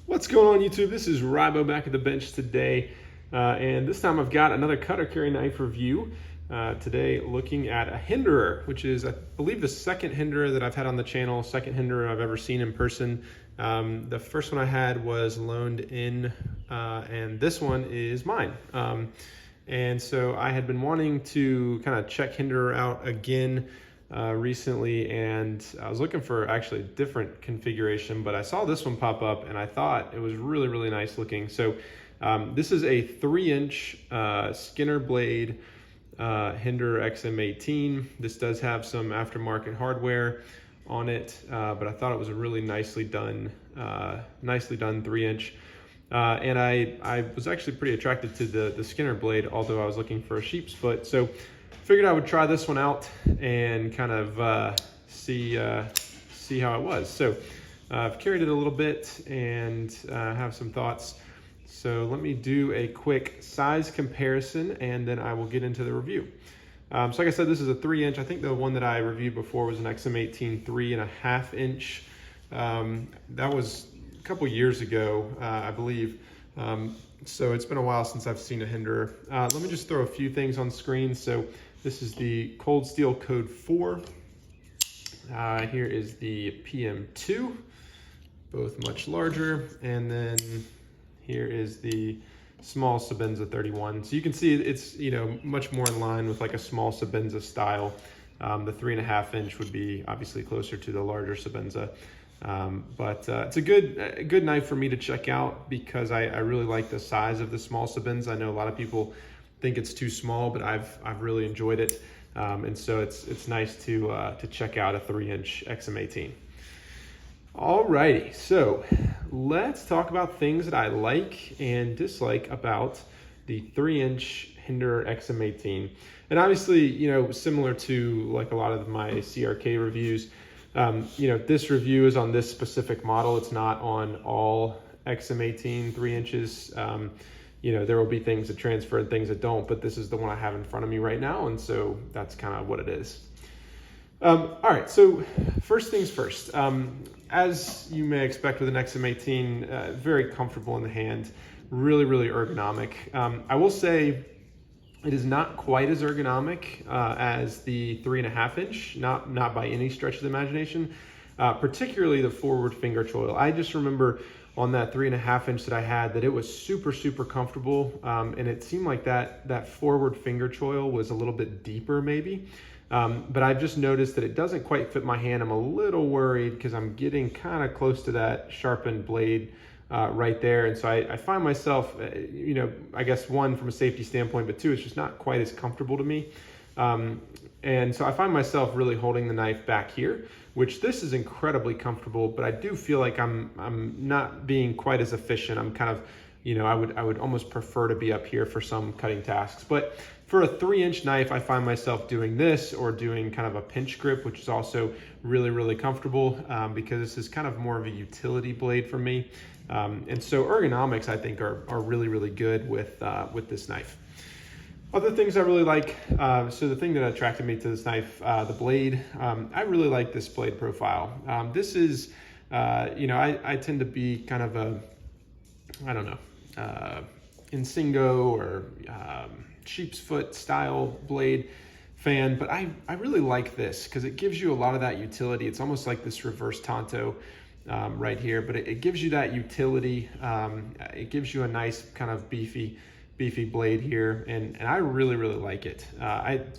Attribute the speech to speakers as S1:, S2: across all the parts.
S1: What's going on, YouTube? This is Rybo back at the bench today, and this time I've got another cutter carry knife review. Today looking at a Hinderer, which is I believe the second Hinderer that I've had on the channel, second Hinderer I've ever seen in person. The first one I had was loaned in, and this one is mine. And so I had been wanting to kind of check Hinderer out again recently, and I was looking for actually a different configuration, but I saw this one pop up and I thought it was really nice looking. So this is a 3-inch Skinner blade Hinderer XM-18. This does have some aftermarket hardware on it, but I thought it was a really nicely done 3-inch. And I was actually pretty attracted to the Skinner blade, although I was looking for a sheep's foot. So figured I would try this one out and kind of see how it was. So I've carried it a little bit and have some thoughts. So let me do a quick size comparison and then I will get into the review. So like I said, this is a 3-inch. I think the one that I reviewed before was an XM-18 3.5-inch. That was a couple years ago, I believe. So it's been a while since I've seen a Hinderer. Let me just throw a few things on screen. So this is the Cold Steel Code 4. Here is the PM2, both much larger. And then here is the small Sebenza 31. So you can see it's, much more in line with like a small Sebenza style. The 3.5-inch would be obviously closer to the larger Sebenza. But it's a good knife for me to check out because I really like the size of the small Sebenza. I know a lot of people think it's too small, but I've really enjoyed it, and so it's nice to check out a 3-inch XM-18. Alrighty, so let's talk about things that I like and dislike about the 3-inch Hinderer XM-18. And obviously, similar to like a lot of my CRK reviews, this review is on this specific model. It's not on all XM-18 3 inches. There will be things that transfer and things that don't, but this is the one I have in front of me right now, and so that's kind of what it is. All right, so first things first. As you may expect with an XM-18, very comfortable in the hand, really ergonomic. I will say it is not quite as ergonomic as the 3.5-inch, not by any stretch of the imagination, particularly the forward finger choil. I just remember on that 3.5-inch that I had that it was super comfortable, and it seemed like that forward finger choil was a little bit deeper maybe. But I've just noticed that it doesn't quite fit my hand. I'm a little worried because I'm getting kind of close to that sharpened blade right there. And so I find myself, I guess one, from a safety standpoint, but two, it's just not quite as comfortable to me. And so I find myself really holding the knife back here, which this is incredibly comfortable, but I do feel like I'm not being quite as efficient. I'm kind of, I would almost prefer to be up here for some cutting tasks. But for a 3-inch knife, I find myself doing this or doing kind of a pinch grip, which is also really comfortable because this is kind of more of a utility blade for me. And so ergonomics, I think, are really good with this knife. Other things I really like, so the thing that attracted me to this knife, the blade, I really like this blade profile. This is, I tend to be kind of a, Insingo or sheep's foot style blade fan, but I really like this because it gives you a lot of that utility. It's almost like this reverse Tonto right here, but it gives you that utility. It gives you a nice kind of beefy blade here, and I really like it.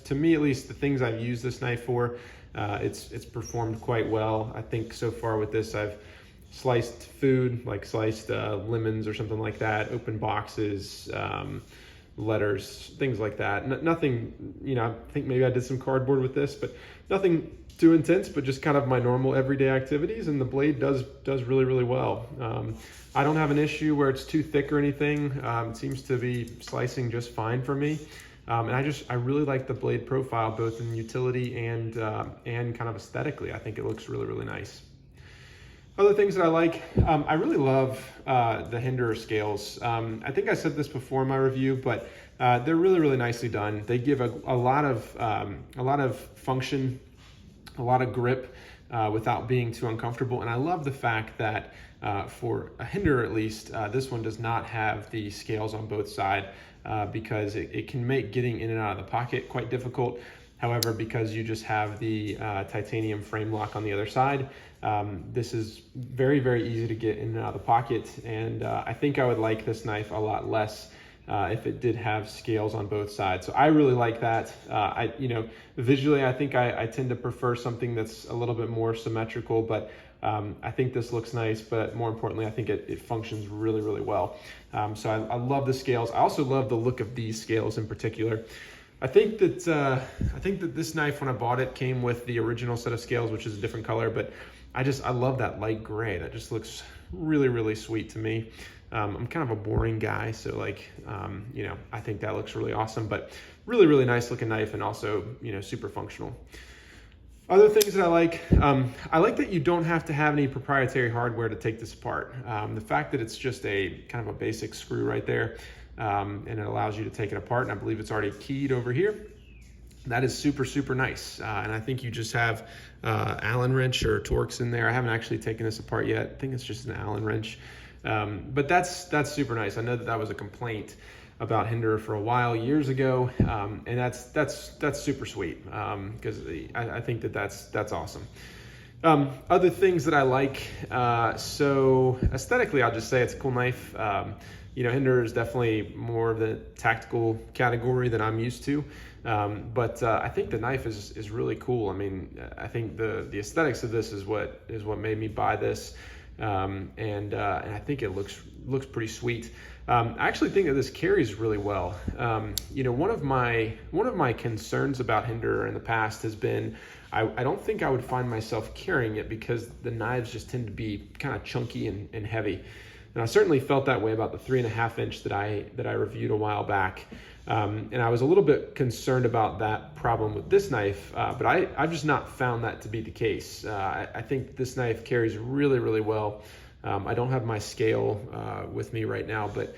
S1: To me at least, the things I've used this knife for, it's performed quite well. I think so far with this I've sliced food, like sliced lemons or something like that, open boxes, letters, things like that. Nothing, I think maybe I did some cardboard with this, but nothing too intense, but just kind of my normal everyday activities, and the blade does really well. I don't have an issue where it's too thick or anything. It seems to be slicing just fine for me. And I really like the blade profile, both in utility and kind of aesthetically. I think it looks really nice. Other things that I like, I really love the Hinderer scales. I think I said this before in my review, but they're really nicely done. They give a lot of function, a lot of grip without being too uncomfortable. And I love the fact that for a Hinderer at least, this one does not have the scales on both sides because it can make getting in and out of the pocket quite difficult. However, because you just have the titanium frame lock on the other side, this is very, very easy to get in and out of the pocket. And I think I would like this knife a lot less if it did have scales on both sides. So I really like that. Visually, I think I tend to prefer something that's a little bit more symmetrical, but I think this looks nice, but more importantly, I think it functions really, really well. So I love the scales. I also love the look of these scales in particular. I think that this knife, when I bought it, came with the original set of scales, which is a different color, but I love that light gray. That just looks really, really sweet to me. I'm kind of a boring guy, so I think that looks really awesome, but really, really nice looking knife, and also, super functional. Other things that I like that you don't have to have any proprietary hardware to take this apart. The fact that it's just a kind of a basic screw right there, and it allows you to take it apart, and I believe it's already keyed over here. That is super, super nice. And I think you just have Allen wrench or Torx in there. I haven't actually taken this apart yet. I think it's just an Allen wrench. But that's super nice. I know that was a complaint about Hinderer for a while, years ago, and that's super sweet, because I think that's awesome. Other things that I like, so aesthetically, I'll just say it's a cool knife. Hinderer is definitely more of the tactical category that I'm used to, but I think the knife is really cool. I mean, I think the aesthetics of this is what made me buy this. And I think it looks pretty sweet. I actually think that this carries really well. One of my concerns about Hinderer in the past has been I don't think I would find myself carrying it because the knives just tend to be kind of chunky and heavy. And I certainly felt that way about the 3.5 inch that I reviewed a while back. And I was a little bit concerned about that problem with this knife, but I've just not found that to be the case. I think this knife carries really, really well. I don't have my scale with me right now, but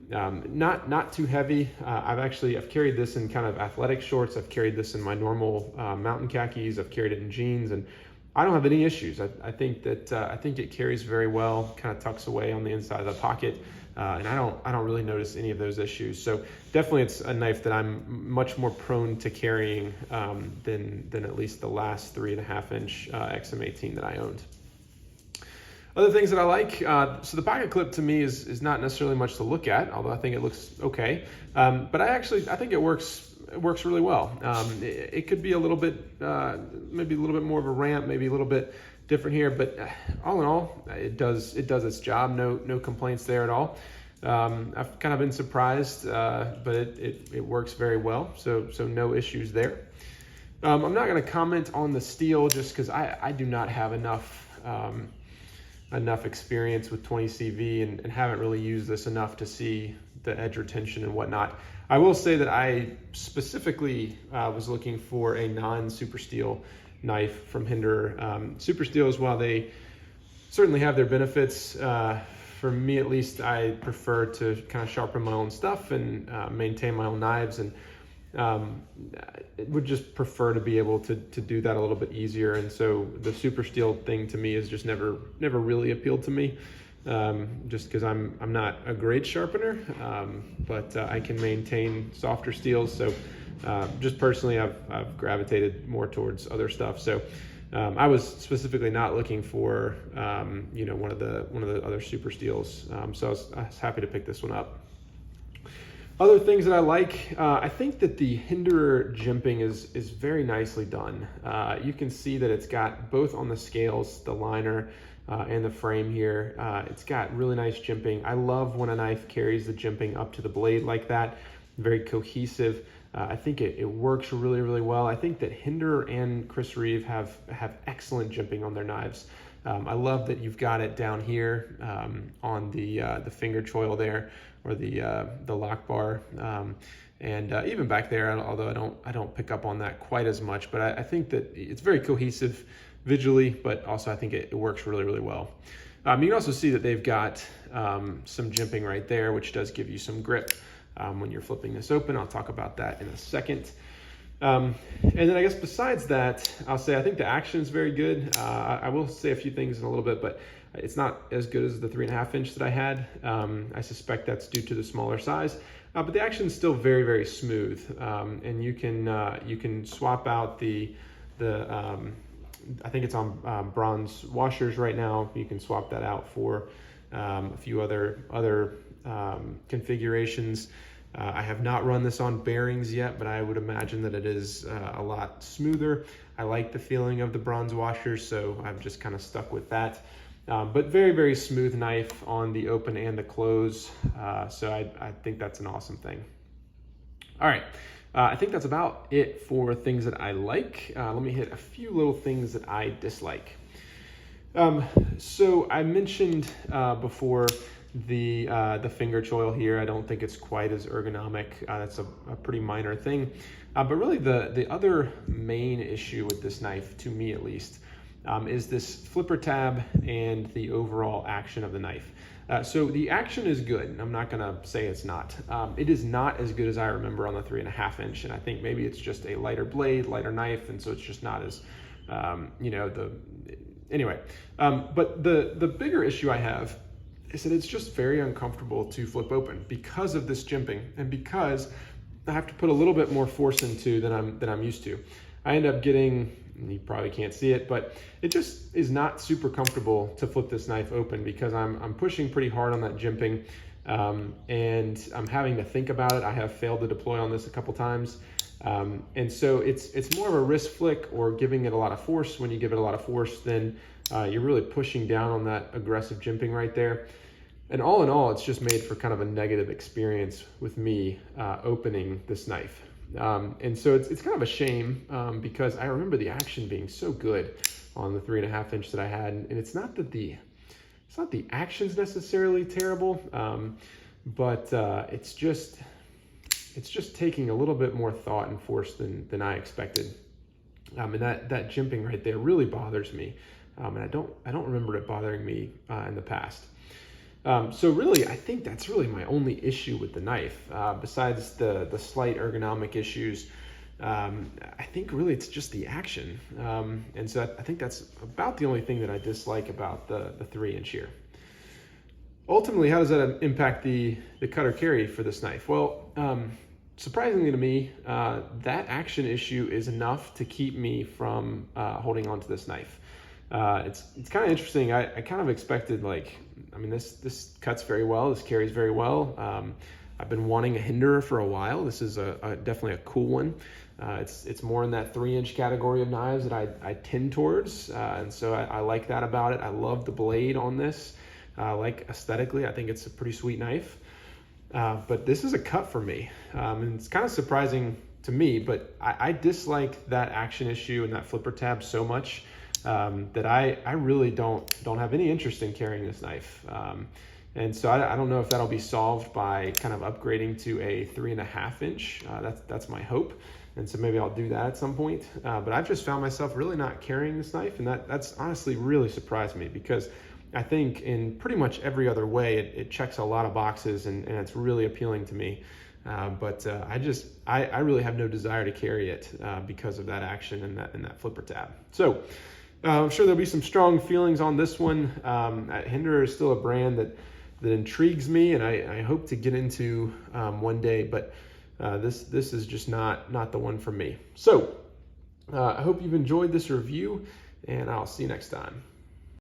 S1: not too heavy. I've carried this in kind of athletic shorts. I've carried this in my normal mountain khakis. I've carried it in jeans, and I don't have any issues. I think it carries very well, kind of tucks away on the inside of the pocket. And I don't really notice any of those issues. So definitely it's a knife that I'm much more prone to carrying than at least the last 3.5 inch XM-18 that I owned. Other things that I like, so the pocket clip to me is not necessarily much to look at, although I think it looks okay. But I think it works really well. It could be a little bit, maybe a little bit more of a ramp, maybe a little bit different here, but all in all, it does its job. No complaints there at all. I've kind of been surprised, but it works very well. So no issues there. I'm not going to comment on the steel just because I do not have enough experience with 20 CV and haven't really used this enough to see the edge retention and whatnot. I will say that I specifically was looking for a non-super steel knife from Hinderer. Super steels, while they certainly have their benefits, for me at least, I prefer to kind of sharpen my own stuff and maintain my own knives, and would just prefer to be able to do that a little bit easier. And so the super steel thing to me has just never really appealed to me, just because I'm not a great sharpener, but I can maintain softer steels. So just personally, I've gravitated more towards other stuff. So I was specifically not looking for one of the other super steels. So I was happy to pick this one up. Other things that I like, I think that the Hinderer jimping is very nicely done. You can see that it's got both on the scales, the liner, and the frame here. It's got really nice jimping. I love when a knife carries the jimping up to the blade like that. Very cohesive. I think it works really, really well. I think that Hinderer and Chris Reeve have excellent jimping on their knives. I love that you've got it down here on the finger choil there, or the lock bar, and even back there. Although I don't pick up on that quite as much, but I think that it's very cohesive visually, but also I think it works really, really well. You can also see that they've got some jimping right there, which does give you some grip when you're flipping this open. I'll talk about that in a second. And then I guess besides that, I'll say I think the action is very good. I will say a few things in a little bit, but it's not as good as the 3.5 inch that I had. I suspect that's due to the smaller size, but the action is still very, very smooth. And you can swap out I think it's on bronze washers right now. You can swap that out for a few other configurations. I have not run this on bearings yet, but I would imagine that it is a lot smoother. I like the feeling of the bronze washers, so I've just kind of stuck with that. But very, very smooth knife on the open and the close. So I think that's an awesome thing. All right, I think that's about it for things that I like. Let me hit a few little things that I dislike. So I mentioned before the finger choil here. I don't think it's quite as ergonomic. That's a pretty minor thing. But really the other main issue with this knife, to me at least, is this flipper tab and the overall action of the knife. So the action is good. I'm not gonna say it's not. It is not as good as I remember on the 3.5 inch, and I think maybe it's just a lighter blade, lighter knife, and so it's just not as, anyway. But the bigger issue I have is that it's just very uncomfortable to flip open because of this jimping, and because I have to put a little bit more force into than I'm used to. I end up getting, you probably can't see it, but it just is not super comfortable to flip this knife open because I'm pushing pretty hard on that jimping, and I'm having to think about it. I have failed to deploy on this a couple times. And so it's more of a wrist flick or giving it a lot of force. When you give it a lot of force, then you're really pushing down on that aggressive jimping right there. And all in all, it's just made for kind of a negative experience with me opening this knife. And so it's kind of a shame because I remember the action being so good on the 3.5 inch that I had. And it's not that the action's necessarily terrible, but it's just taking a little bit more thought and force than I expected. And that jimping right there really bothers me. And I don't remember it bothering me in the past. So really, I think that's really my only issue with the knife. Besides the slight ergonomic issues, I think really it's just the action. And so I think that's about the only thing that I dislike about the 3-inch here. Ultimately, how does that impact the cutter carry for this knife? Well, surprisingly to me, that action issue is enough to keep me from holding on to this knife. It's kind of interesting. I kind of expected, this cuts very well. This carries very well. I've been wanting a Hinderer for a while. This is definitely a cool one. It's more in that 3-inch category of knives that I tend towards. And so I like that about it. I love the blade on this. Like aesthetically, I think it's a pretty sweet knife. But this is a cut for me. And it's kind of surprising to me, but I dislike that action issue and that flipper tab so much that I really don't have any interest in carrying this knife. And so I don't know if that'll be solved by kind of upgrading to a 3.5 inch. That's my hope. And so maybe I'll do that at some point. But I've just found myself really not carrying this knife, and that's honestly really surprised me, because I think in pretty much every other way it checks a lot of boxes, and it's really appealing to me. But I really have no desire to carry it because of that action and that flipper tab. So I'm sure there'll be some strong feelings on this one. Hinderer is still a brand that intrigues me, and I hope to get into one day, but this is just not the one for me. So I hope you've enjoyed this review, and I'll see you next time.